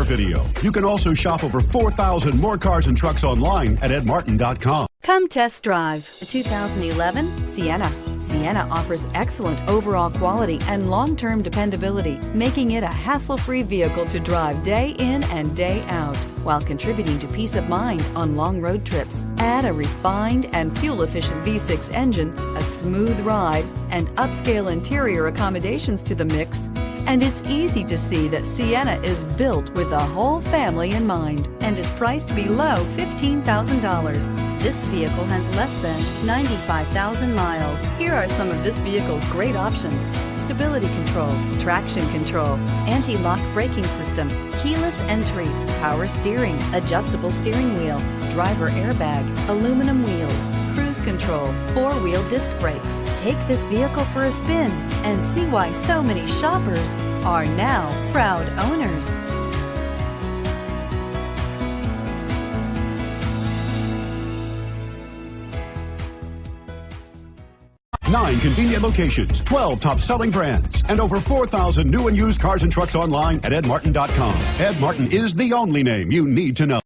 video. You can also shop over 4,000 more cars and trucks online at edmartin.com. Come test drive the 2011 Sienna. Sienna offers excellent overall quality and long-term dependability, making it a hassle-free vehicle to drive day in and day out, while contributing to peace of mind on long road trips. Add a refined and fuel-efficient V6 engine, a smooth ride, and upscale interior accommodations to the mix, and it's easy to see that Sienna is built with the whole family in mind and is priced below $15,000. This vehicle has less than 95,000 miles. Here are some of this vehicle's great options: stability control, traction control, anti-lock braking system, keyless entry, power steering, adjustable steering wheel, driver airbag, aluminum wheels, cruise control, four-wheel disc brakes. Take this vehicle for a spin and see why so many shoppers are now proud owners. 9 convenient locations, 12 top-selling brands, and over 4,000 new and used cars and trucks online at edmartin.com. Ed Martin is the only name you need to know.